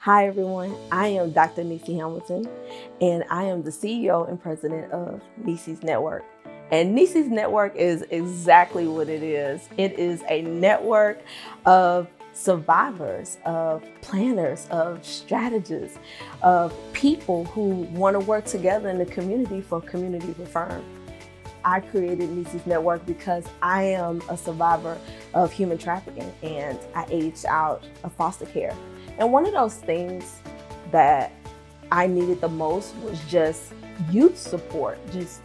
Hi everyone, I am Dr. Nissi Hamilton, and I am the CEO and president of Nissi's Network. And Nissi's Network is exactly what it is. It is a network of survivors, of planners, of strategists, of people who want to work together in the community for community reform. I created Nissi's Network because I am a survivor of human trafficking and I aged out of foster care. And one of those things that I needed the most was just youth support, just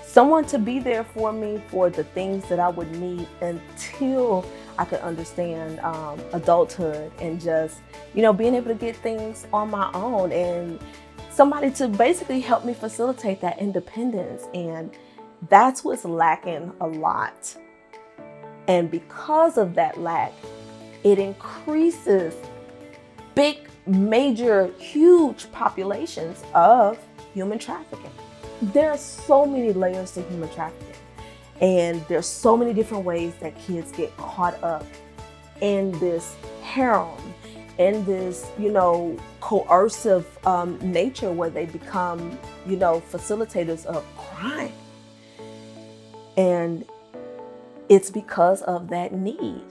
someone to be there for me for the things that I would need until I could understand adulthood and just, being able to get things on my own and somebody to basically help me facilitate that independence. And that's what's lacking a lot. And because of that lack, it increases big, major, huge populations of human trafficking. There are so many layers to human trafficking, and there's so many different ways that kids get caught up in this harem, in this, coercive nature where they become, facilitators of crime. And it's because of that need.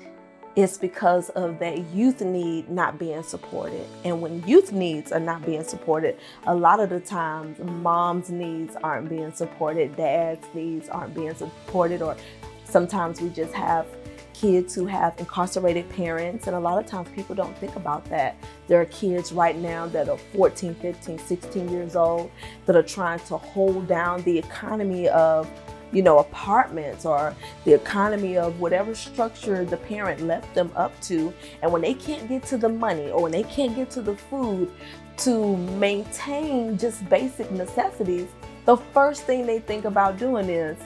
It's because of that youth need not being supported. And when youth needs are not being supported, a lot of the times mom's needs aren't being supported, dad's needs aren't being supported, or sometimes we just have kids who have incarcerated parents. And a lot of times people don't think about that. There are kids right now that are 14, 15, 16 years old that are trying to hold down the economy of apartments or the economy of whatever structure the parent left them up to. And when they can't get to the money or when they can't get to the food to maintain just basic necessities, the first thing they think about doing is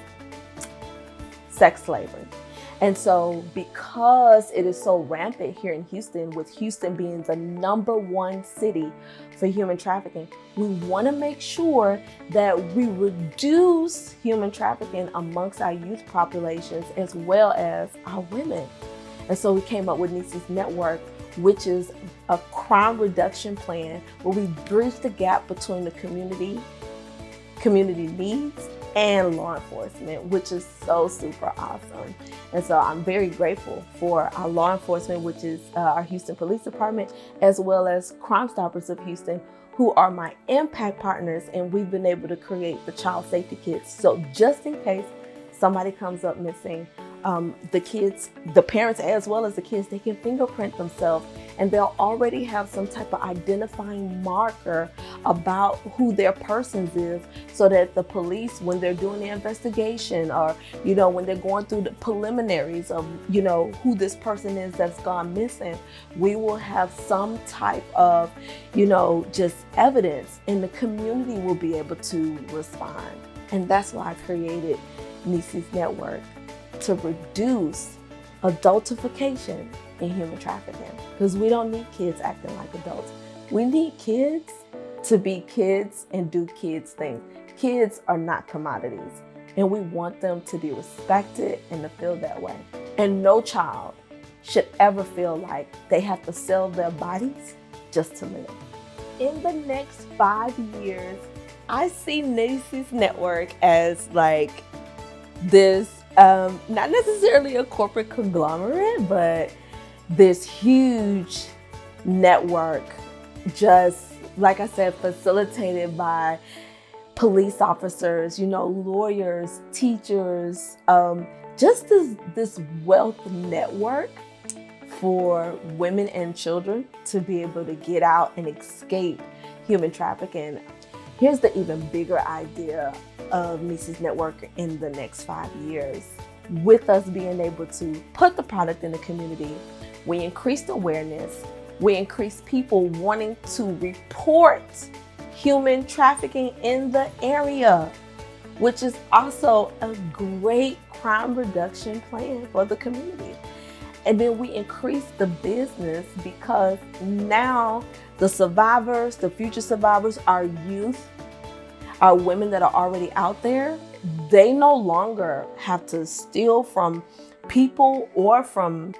sex slavery. And so because it is so rampant here in Houston, with Houston being the #1 city for human trafficking, we want to make sure that we reduce human trafficking amongst our youth populations as well as our women. And so we came up with Nissi's Network, which is a crime reduction plan where we bridge the gap between the community needs and law enforcement, which is so super awesome. And so I'm very grateful for our law enforcement, which is our Houston Police Department, as well as Crime Stoppers of Houston, who are my impact partners. And we've been able to create the child safety kits. So just in case somebody comes up missing, the kids, the parents, as well as the kids, they can fingerprint themselves and they'll already have some type of identifying marker about who their person is, so that the police, when they're doing the investigation or, when they're going through the preliminaries of, who this person is that's gone missing, we will have some type of, just evidence, and the community will be able to respond. And that's why I created Nissi's Network, to reduce adultification in human trafficking, because we don't need kids acting like adults. We need kids to be kids and do kids things. Kids are not commodities, and we want them to be respected and to feel that way. And no child should ever feel like they have to sell their bodies just to live. In the next 5 years, I see Nissi's Network as like this, not necessarily a corporate conglomerate, but this huge network, just like I said, facilitated by police officers, lawyers, teachers, just this wealth network for women and children to be able to get out and escape human trafficking. Here's the even bigger idea of Nissi's Network in the next 5 years. With us being able to put the product in the community, we increased awareness, we increased people wanting to report human trafficking in the area, which is also a great crime reduction plan for the community. And then we increased the business because now the survivors, the future survivors, our youth, our women that are already out there, they no longer have to steal from people or from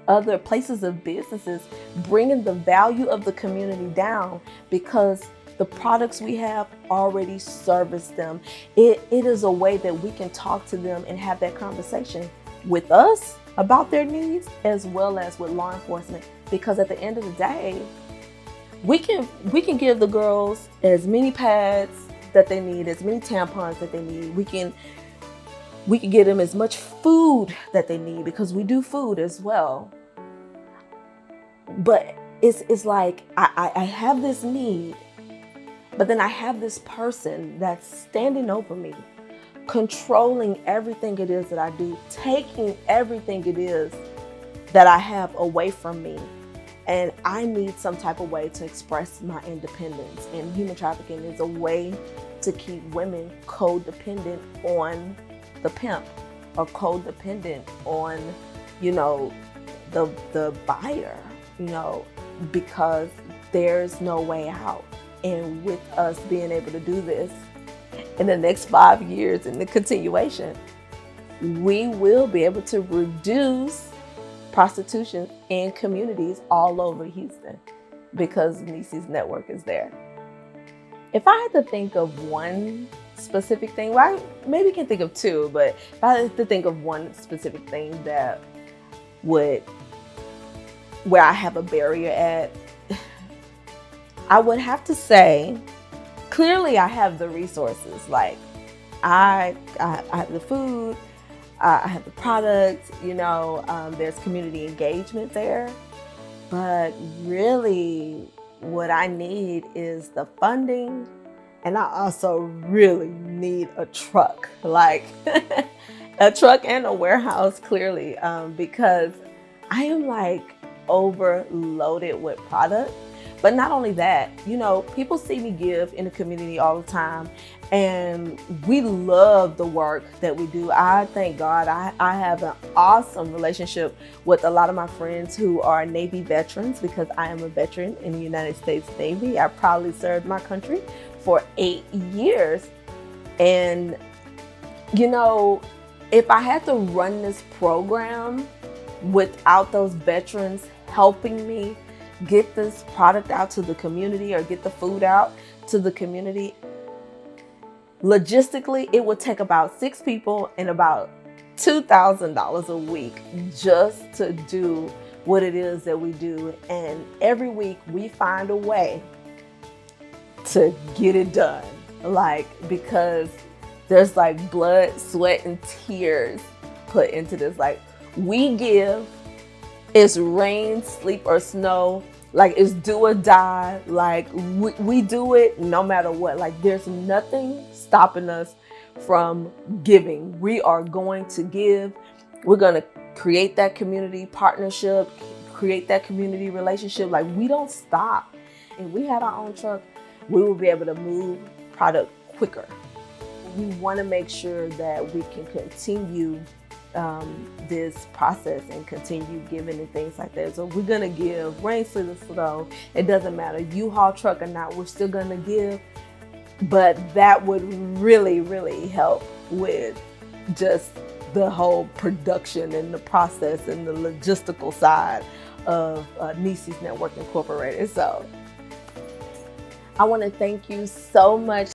other places of businesses, bringing the value of the community down because the products we have already service them. It is a way that we can talk to them and have that conversation with us about their needs as well as with law enforcement, because at the end of the day, we can give the girls as many pads that they need, as many tampons that they need. We can give them as much food that they need, because we do food as well. But it's like I have this need, but then I have this person that's standing over me, controlling everything it is that I do, taking everything it is that I have away from me. And I need some type of way to express my independence. And human trafficking is a way to keep women codependent on the pimp, or codependent on, the buyer, because there's no way out. And with us being able to do this in the next 5 years in the continuation, we will be able to reduce prostitution in communities all over Houston because Nissi's network is there. If I had to think of one specific thing, well, I maybe can think of two, but if I had to think of one specific thing that where I have a barrier at, I would have to say, clearly I have the resources. Like I have the food, I have the products, there's community engagement there. But really what I need is the funding, and I also really need a truck, like a truck and a warehouse, clearly, because I am like overloaded with product. But not only that, people see me give in the community all the time, and we love the work that we do. I thank God I have an awesome relationship with a lot of my friends who are Navy veterans, because I am a veteran in the United States Navy. I proudly served my country for 8 years. And, if I had to run this program without those veterans helping me get this product out to the community or get the food out to the community, logistically, it would take about 6 people and about $2,000 a week just to do what it is that we do. And every week we find a way to get it done. Because there's blood, sweat, and tears put into this. We give. It's rain, sleep, or snow. It's do or die. We do it no matter what. There's nothing stopping us from giving. We are going to give. We're going to create that community partnership, create that community relationship. We don't stop. If we had our own truck, we will be able to move product quicker. We want to make sure that we can continue this process and continue giving and things like that. So we're going to give, rain, sleet, or snow. It doesn't matter, U-Haul truck or not, we're still going to give. But that would really, really help with just the whole production and the process and the logistical side of Nissi's Network Incorporated. So I want to thank you so much